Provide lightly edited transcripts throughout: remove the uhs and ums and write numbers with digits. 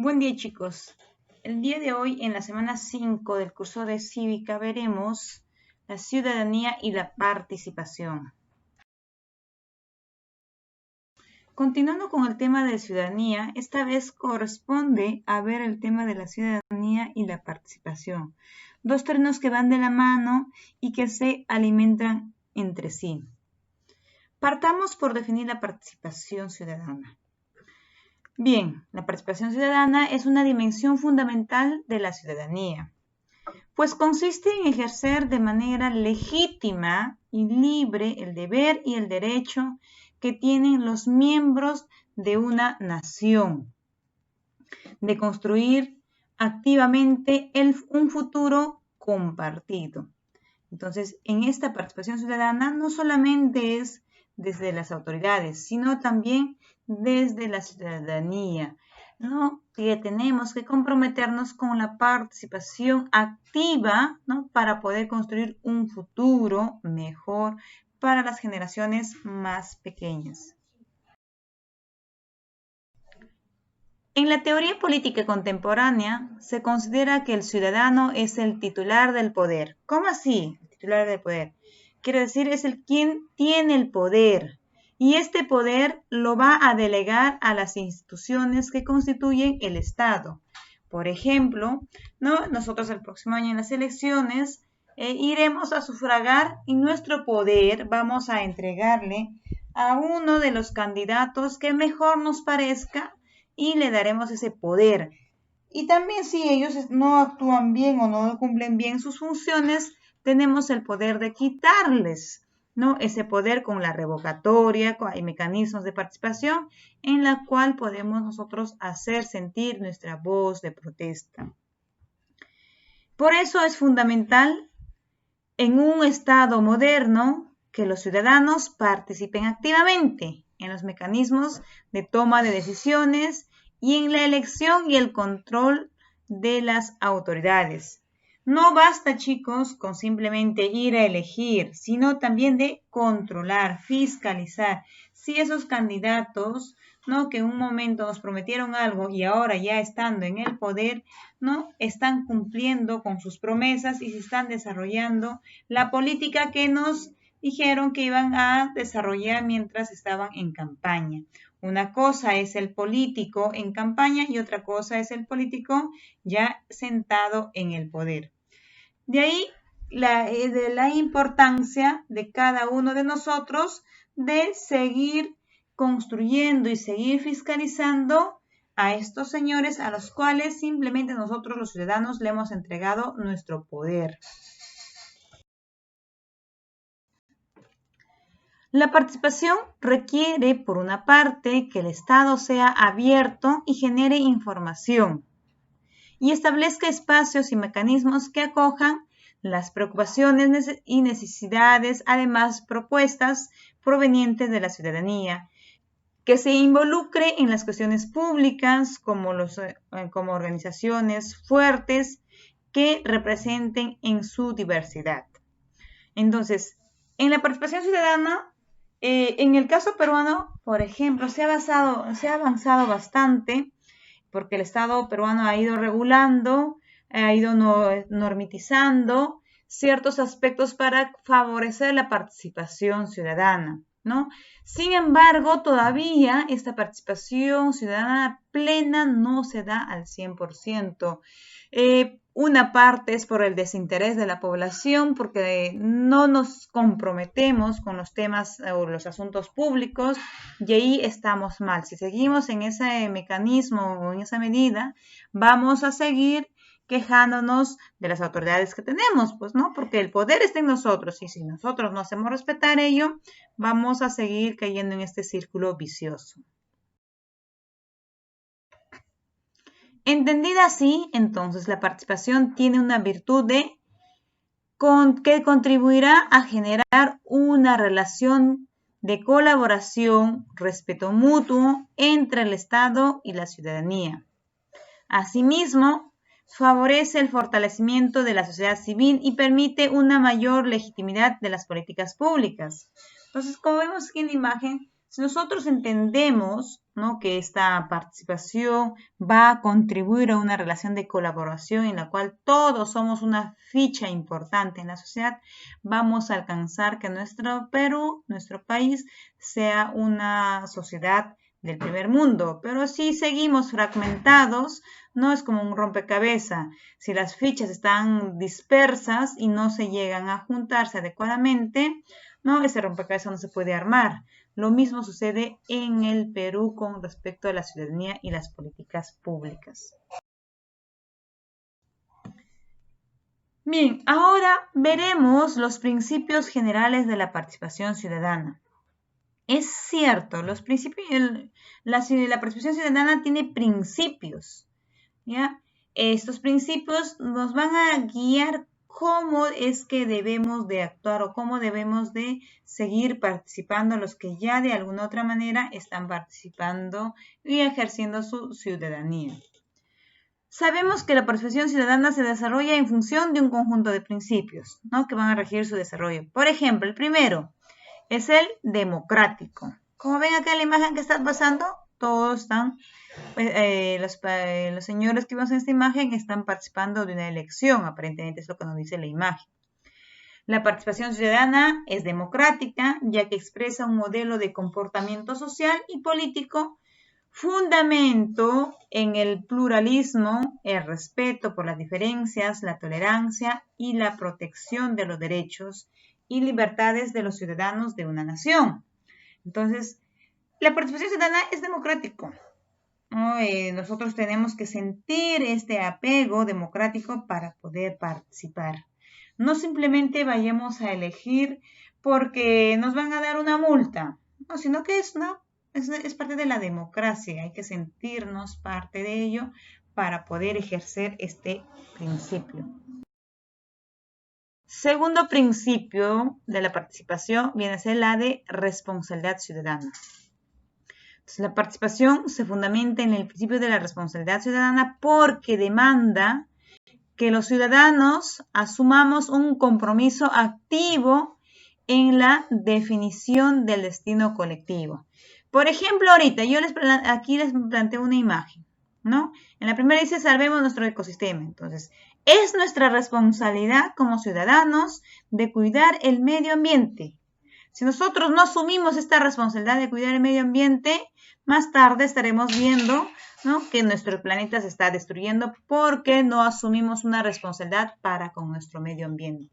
Buen día, chicos. El día de hoy, en la semana 5 del curso de Cívica, veremos la ciudadanía y la participación. Continuando con el tema de ciudadanía, esta vez corresponde a ver el tema de la ciudadanía y la participación. Dos términos que van de la mano y que se alimentan entre sí. Partamos por definir la participación ciudadana. Bien, la participación ciudadana es una dimensión fundamental de la ciudadanía, pues consiste en ejercer de manera legítima y libre el deber y el derecho que tienen los miembros de una nación, de construir activamente un futuro compartido. Entonces, en esta participación ciudadana no solamente es desde las autoridades, sino también desde la ciudadanía, ¿no? Que tenemos que comprometernos con la participación activa, ¿no? Para poder construir un futuro mejor para las generaciones más pequeñas. En la teoría política contemporánea se considera que el ciudadano es el titular del poder. ¿Cómo así? El titular del poder. Quiere decir, es el quien tiene el poder. Y este poder lo va a delegar a las instituciones que constituyen el Estado. Por ejemplo, ¿no? Nosotros el próximo año en las elecciones iremos a sufragar y nuestro poder vamos a entregarle a uno de los candidatos que mejor nos parezca y le daremos ese poder. Y también si ellos no actúan bien o no cumplen bien sus funciones, tenemos el poder de quitarles, ¿no? Ese poder con la revocatoria, hay mecanismos de participación en la cual podemos nosotros hacer sentir nuestra voz de protesta. Por eso es fundamental en un Estado moderno que los ciudadanos participen activamente en los mecanismos de toma de decisiones y en la elección y el control de las autoridades. No basta, chicos, con simplemente ir a elegir, sino también de controlar, fiscalizar. Si esos candidatos, ¿no? que en un momento nos prometieron algo y ahora ya estando en el poder, ¿no? están cumpliendo con sus promesas y se están desarrollando la política que nos dijeron que iban a desarrollar mientras estaban en campaña. Una cosa es el político en campaña y otra cosa es el político ya sentado en el poder. De ahí de la importancia de cada uno de nosotros de seguir construyendo y seguir fiscalizando a estos señores a los cuales simplemente nosotros los ciudadanos le hemos entregado nuestro poder. La participación requiere, por una parte, que el Estado sea abierto y genere información y establezca espacios y mecanismos que acojan las preocupaciones y necesidades, además propuestas provenientes de la ciudadanía, que se involucre en las cuestiones públicas como organizaciones fuertes que representen en su diversidad. Entonces, en la participación ciudadana, en el caso peruano, por ejemplo, se ha avanzado bastante porque el Estado peruano ha ido regulando, ha ido normitizando ciertos aspectos para favorecer la participación ciudadana, ¿no? Sin embargo, todavía esta participación ciudadana plena no se da al 100%. Una parte es por el desinterés de la población, porque no nos comprometemos con los temas o los asuntos públicos y ahí estamos mal. Si seguimos en ese mecanismo o en esa medida, vamos a seguir quejándonos de las autoridades que tenemos, pues, ¿no? Porque el poder está en nosotros y si nosotros no hacemos respetar ello, vamos a seguir cayendo en este círculo vicioso. Entendida así, entonces la participación tiene una virtud que contribuirá a generar una relación de colaboración, respeto mutuo entre el Estado y la ciudadanía. Asimismo, favorece el fortalecimiento de la sociedad civil y permite una mayor legitimidad de las políticas públicas. Entonces, como vemos aquí en la imagen, Si nosotros entendemos, ¿no?, que esta participación va a contribuir a una relación de colaboración en la cual todos somos una ficha importante en la sociedad, vamos a alcanzar que nuestro Perú, nuestro país, sea una sociedad del primer mundo. Pero si seguimos fragmentados, no es como un rompecabezas. Si las fichas están dispersas y no se llegan a juntarse adecuadamente, no, ese rompecabezas no se puede armar. Lo mismo sucede en el Perú con respecto a la ciudadanía y las políticas públicas. Bien, ahora veremos los principios generales de la participación ciudadana. Es cierto, los principios, la participación ciudadana tiene principios, ¿ya? Estos principios nos van a guiar cómo es que debemos de actuar o cómo debemos de seguir participando los que ya de alguna otra manera están participando y ejerciendo su ciudadanía. Sabemos que la participación ciudadana se desarrolla en función de un conjunto de principios, ¿no?, que van a regir su desarrollo. Por ejemplo, el primero es el democrático. Como ven acá en la imagen que está pasando, todos están, los señores que vemos en esta imagen están participando de una elección, aparentemente es lo que nos dice la imagen. La participación ciudadana es democrática, ya que expresa un modelo de comportamiento social y político, fundamento en el pluralismo, el respeto por las diferencias, la tolerancia y la protección de los derechos y libertades de los ciudadanos de una nación. Entonces, la participación ciudadana es democrático, ¿no? Nosotros tenemos que sentir este apego democrático para poder participar. No simplemente vayamos a elegir porque nos van a dar una multa, no, sino que es parte de la democracia. Hay que sentirnos parte de ello para poder ejercer este principio. Segundo principio de la participación viene a ser la de responsabilidad ciudadana. Entonces, la participación se fundamenta en el principio de la responsabilidad ciudadana porque demanda que los ciudadanos asumamos un compromiso activo en la definición del destino colectivo. Por ejemplo, ahorita aquí les planteo una imagen, ¿no? En la primera dice salvemos nuestro ecosistema. Entonces, es nuestra responsabilidad como ciudadanos de cuidar el medio ambiente. Si nosotros no asumimos esta responsabilidad de cuidar el medio ambiente, más tarde estaremos viendo, ¿no?, que nuestro planeta se está destruyendo porque no asumimos una responsabilidad para con nuestro medio ambiente.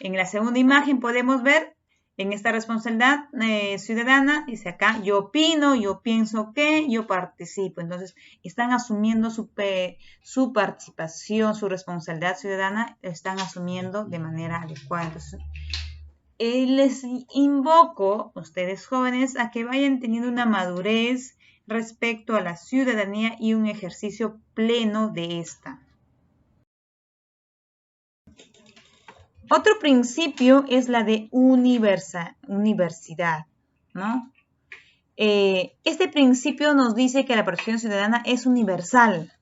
En la segunda imagen podemos ver en esta responsabilidad ciudadana, dice acá, yo opino, yo pienso que, yo participo. Entonces, están asumiendo su participación, su responsabilidad ciudadana, están asumiendo de manera adecuada. Entonces, les invoco a ustedes jóvenes a que vayan teniendo una madurez respecto a la ciudadanía y un ejercicio pleno de esta. Otro principio es la de universidad, ¿no? Este principio nos dice que la participación ciudadana es universal.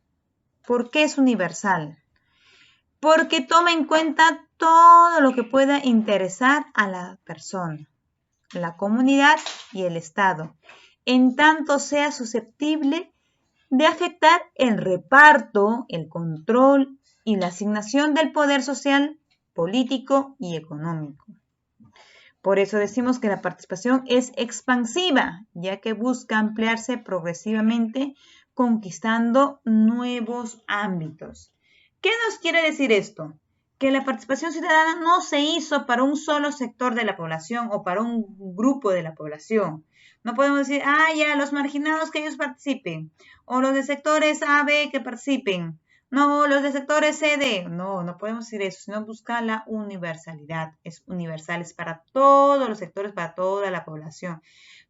¿Por qué es universal? Porque toma en cuenta todo lo que pueda interesar a la persona, la comunidad y el Estado, en tanto sea susceptible de afectar el reparto, el control y la asignación del poder social, político y económico. Por eso decimos que la participación es expansiva, ya que busca ampliarse progresivamente, conquistando nuevos ámbitos. ¿Qué nos quiere decir esto? Que la participación ciudadana no se hizo para un solo sector de la población o para un grupo de la población. No podemos decir, ya, los marginados que ellos participen, o los de sectores A, B que participen. No, los de sectores C, D. No podemos decir eso, sino buscar la universalidad. Es universal, es para todos los sectores, para toda la población.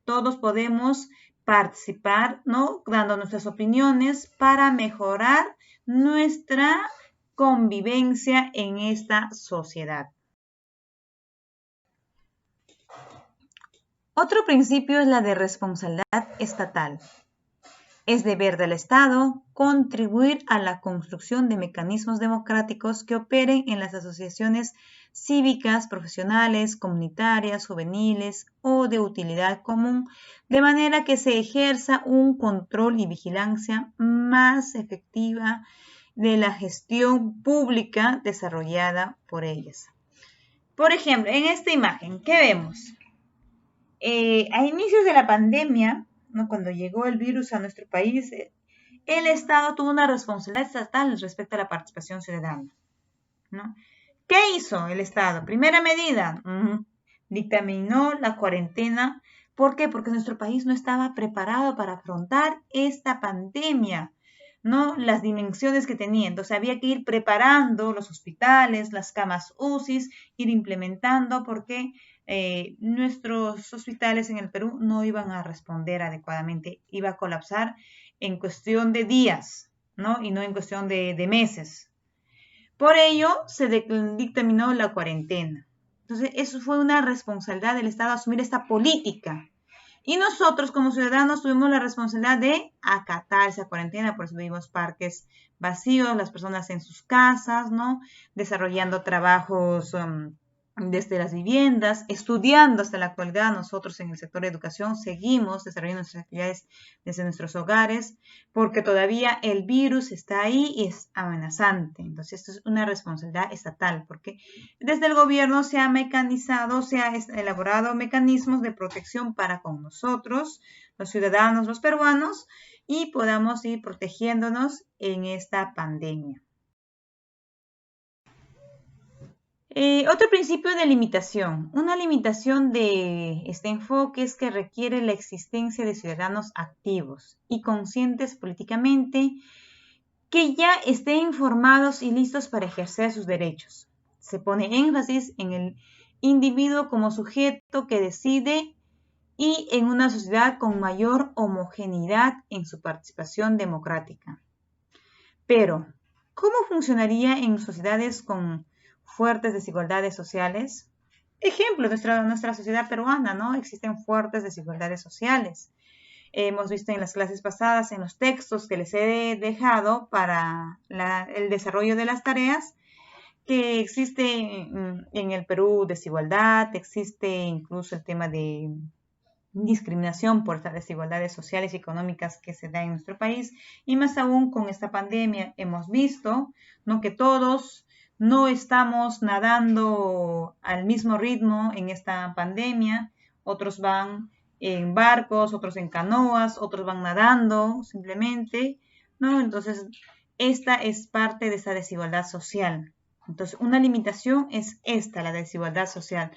Todos podemos participar, ¿no?, dando nuestras opiniones para mejorar nuestra convivencia en esta sociedad. Otro principio es la de responsabilidad estatal. Es deber del Estado contribuir a la construcción de mecanismos democráticos que operen en las asociaciones cívicas, profesionales, comunitarias, juveniles o de utilidad común, de manera que se ejerza un control y vigilancia más efectiva de la gestión pública desarrollada por ellas. Por ejemplo, en esta imagen, ¿qué vemos? A inicios de la pandemia, ¿no? Cuando llegó el virus a nuestro país, el Estado tuvo una responsabilidad estatal respecto a la participación ciudadana, ¿no? ¿Qué hizo el Estado? Primera medida, dictaminó la cuarentena. ¿Por qué? Porque nuestro país no estaba preparado para afrontar esta pandemia, ¿no? Las dimensiones que tenía. Entonces había que ir preparando los hospitales, las camas UCI, ir implementando, porque nuestros hospitales en el Perú no iban a responder adecuadamente, iba a colapsar en cuestión de días, ¿no? Y no en cuestión de meses. Por ello, se dictaminó la cuarentena. Entonces, eso fue una responsabilidad del Estado asumir esta política. Y nosotros como ciudadanos tuvimos la responsabilidad de acatar esa cuarentena, por eso vimos parques vacíos, las personas en sus casas, ¿no? Desarrollando trabajos desde las viviendas, estudiando hasta la actualidad. Nosotros en el sector de educación seguimos desarrollando nuestras actividades desde nuestros hogares, porque todavía el virus está ahí y es amenazante. Entonces, esto es una responsabilidad estatal, porque desde el gobierno se ha mecanizado, se ha elaborado mecanismos de protección para con nosotros, los ciudadanos, los peruanos, y podamos ir protegiéndonos en esta pandemia. Otro principio de limitación. Una limitación de este enfoque es que requiere la existencia de ciudadanos activos y conscientes políticamente que ya estén informados y listos para ejercer sus derechos. Se pone énfasis en el individuo como sujeto que decide y en una sociedad con mayor homogeneidad en su participación democrática. Pero, ¿cómo funcionaría en sociedades con fuertes desigualdades sociales? Ejemplo, nuestra sociedad peruana, ¿no? Existen fuertes desigualdades sociales. Hemos visto en las clases pasadas, en los textos que les he dejado para el desarrollo de las tareas, que existe en el Perú desigualdad, existe incluso el tema de discriminación por estas desigualdades sociales y económicas que se dan en nuestro país, y más aún con esta pandemia hemos visto, ¿no?, que todos no estamos nadando al mismo ritmo en esta pandemia. Otros van en barcos, otros en canoas, otros van nadando simplemente, ¿no? Entonces, esta es parte de esa desigualdad social. Entonces, una limitación es esta, la desigualdad social.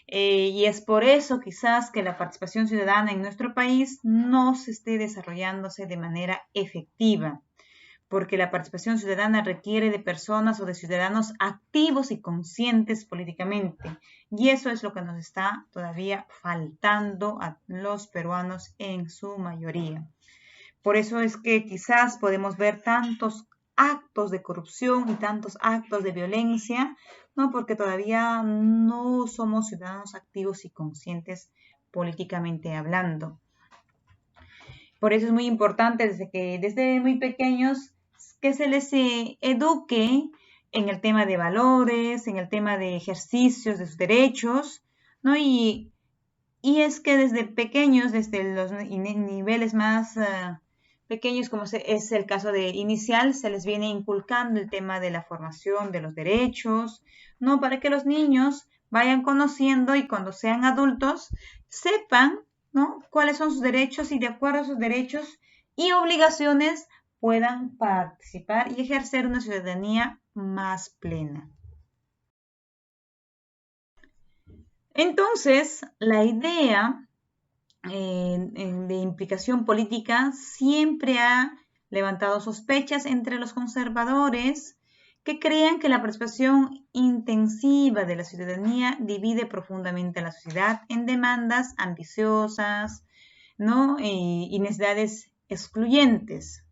Y es por eso quizás que la participación ciudadana en nuestro país no se esté desarrollándose de manera efectiva, porque la participación ciudadana requiere de personas o de ciudadanos activos y conscientes políticamente. Y eso es lo que nos está todavía faltando a los peruanos en su mayoría. Por eso es que quizás podemos ver tantos actos de corrupción y tantos actos de violencia, ¿no? Porque todavía no somos ciudadanos activos y conscientes políticamente hablando. Por eso es muy importante desde muy pequeños que se les eduque en el tema de valores, en el tema de ejercicios de sus derechos, ¿no? Y es que desde pequeños, desde los niveles más pequeños, como es el caso de inicial, se les viene inculcando el tema de la formación de los derechos, ¿no? Para que los niños vayan conociendo y cuando sean adultos sepan, ¿no?, cuáles son sus derechos, y de acuerdo a sus derechos y obligaciones puedan participar y ejercer una ciudadanía más plena. Entonces, la idea de implicación política siempre ha levantado sospechas entre los conservadores, que crean que la participación intensiva de la ciudadanía divide profundamente a la sociedad en demandas ambiciosas, ¿no?, y necesidades excluyentes.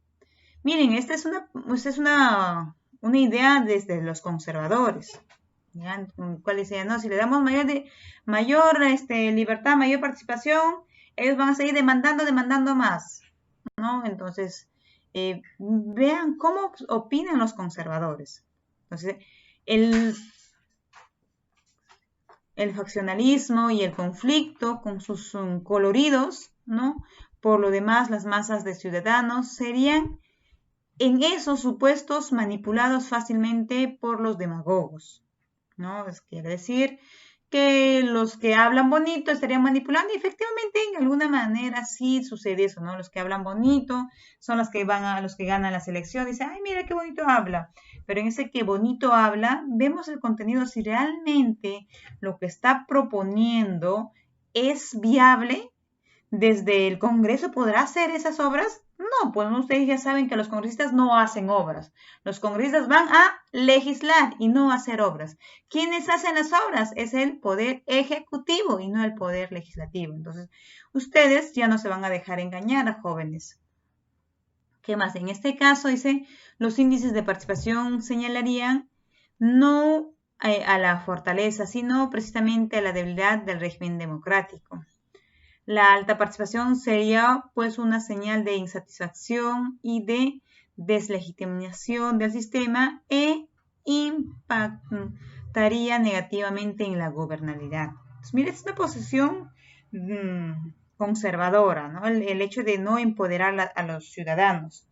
Miren, esta es una idea desde los conservadores, ¿ya? ¿Cuál decía? No, si le damos mayor libertad, mayor participación, ellos van a seguir demandando más. ¿no? Entonces, vean cómo opinan los conservadores. Entonces, el faccionalismo y el conflicto con sus coloridos, ¿no? Por lo demás, las masas de ciudadanos serían en esos supuestos manipulados fácilmente por los demagogos, ¿no? Quiere decir que los que hablan bonito estarían manipulando y efectivamente en alguna manera sí sucede eso, ¿no? Los que hablan bonito son los que los que ganan las elecciones, dicen, ay, mira qué bonito habla, pero en ese que bonito habla, vemos el contenido si realmente lo que está proponiendo es viable. ¿Desde el Congreso podrá hacer esas obras? No, pues ustedes ya saben que los congresistas no hacen obras. Los congresistas van a legislar y no a hacer obras. ¿Quiénes hacen las obras? Es el poder ejecutivo y no el poder legislativo. Entonces, ustedes ya no se van a dejar engañar a jóvenes. ¿Qué más? En este caso, dice, los índices de participación señalarían no a la fortaleza, sino precisamente a la debilidad del régimen democrático. La alta participación sería pues una señal de insatisfacción y de deslegitimación del sistema e impactaría negativamente en la gobernabilidad. Pues, mire, es una posición conservadora, ¿no? El hecho de no empoderar a los ciudadanos.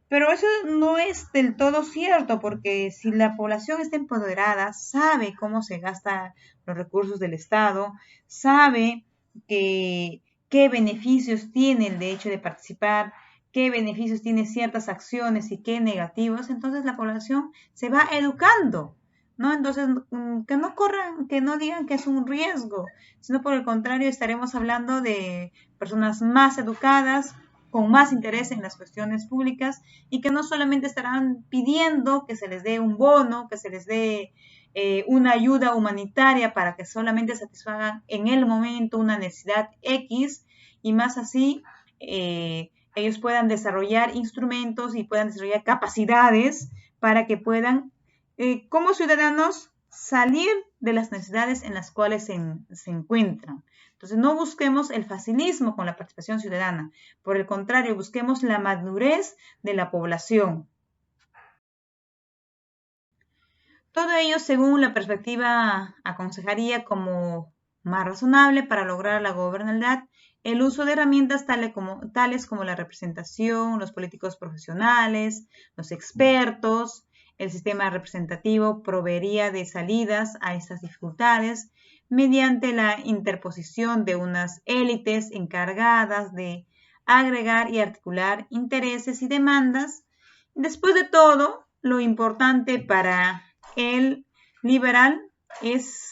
Pero eso no es del todo cierto, porque si la población está empoderada, sabe cómo se gastan los recursos del Estado, sabe qué beneficios tiene el hecho de participar, qué beneficios tiene ciertas acciones y qué negativos, entonces la población se va educando, ¿no? Entonces, que no corran, que no digan que es un riesgo, sino por el contrario, estaremos hablando de personas más educadas, con más interés en las cuestiones públicas y que no solamente estarán pidiendo que se les dé un bono, que se les dé una ayuda humanitaria para que solamente satisfagan en el momento una necesidad X y más así ellos puedan desarrollar instrumentos y puedan desarrollar capacidades para que puedan como ciudadanos salir de las necesidades en las cuales se encuentran. Entonces, no busquemos el facilismo con la participación ciudadana. Por el contrario, busquemos la madurez de la población. Todo ello según la perspectiva aconsejaría como más razonable para lograr la gobernabilidad el uso de herramientas tales como la representación, los políticos profesionales, los expertos. El sistema representativo proveería de salidas a estas dificultades mediante la interposición de unas élites encargadas de agregar y articular intereses y demandas. Después de todo, lo importante para el liberal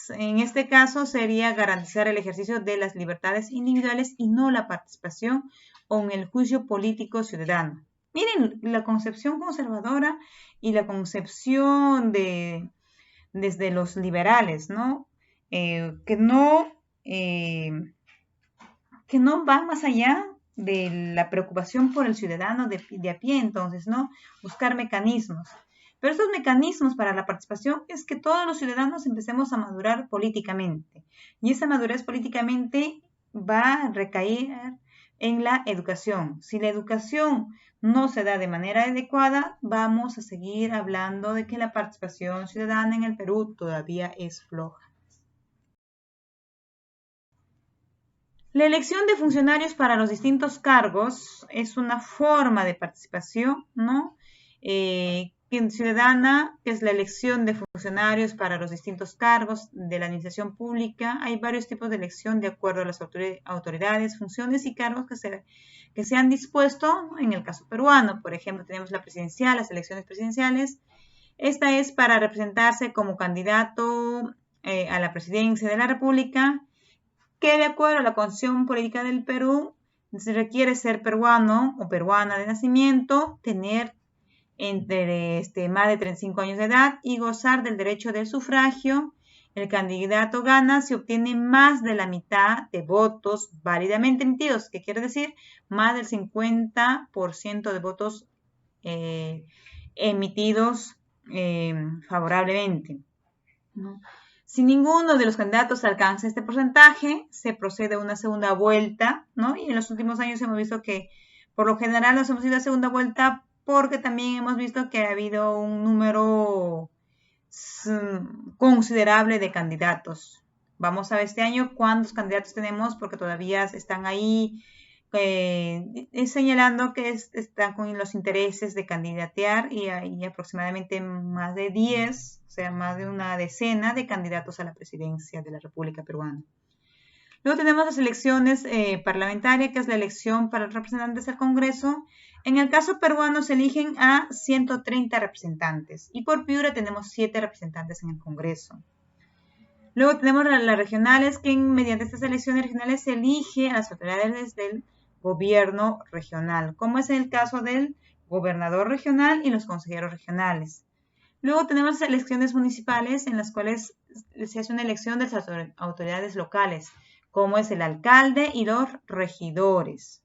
en este caso, sería garantizar el ejercicio de las libertades individuales y no la participación o en el juicio político ciudadano. Miren, la concepción conservadora y la concepción desde los liberales, ¿no? Que no van más allá de la preocupación por el ciudadano de a pie, entonces, ¿no? Buscar mecanismos. Pero estos mecanismos para la participación es que todos los ciudadanos empecemos a madurar políticamente. Y esa madurez políticamente va a recaer en la educación. Si la educación no se da de manera adecuada, vamos a seguir hablando de que la participación ciudadana en el Perú todavía es floja. La elección de funcionarios para los distintos cargos es una forma de participación, ¿no? Ciudadana, que es la elección de funcionarios para los distintos cargos de la administración pública. Hay varios tipos de elección de acuerdo a las autoridades, funciones y cargos que se han dispuesto en el caso peruano. Por ejemplo, tenemos la presidencial, las elecciones presidenciales. Esta es para representarse como candidato a la presidencia de la República, que de acuerdo a la Constitución Política del Perú, se requiere ser peruano o peruana de nacimiento, tener entre más de 35 años de edad y gozar del derecho del sufragio. El candidato gana si obtiene más de la mitad de votos válidamente emitidos, que quiere decir más del 50% de votos emitidos favorablemente, ¿no? Si ninguno de los candidatos alcanza este porcentaje, se procede a una segunda vuelta, ¿no? Y en los últimos años hemos visto que Por lo general nos hemos ido a segunda vuelta porque también hemos visto que ha habido un número considerable de candidatos. Vamos a ver este año cuántos candidatos tenemos porque todavía están ahí señalando que están con los intereses de candidatear y hay aproximadamente más de 10, o sea, más de una decena de candidatos a la presidencia de la República Peruana. Luego tenemos las elecciones parlamentarias, que es la elección para los representantes al Congreso. En el caso peruano se eligen a 130 representantes y por Piura tenemos 7 representantes en el Congreso. Luego tenemos las regionales, que mediante estas elecciones regionales se elige a las autoridades del gobierno regional, como es el caso del gobernador regional y los consejeros regionales. Luego tenemos las elecciones municipales en las cuales se hace una elección de las autoridades locales, como es el alcalde y los regidores.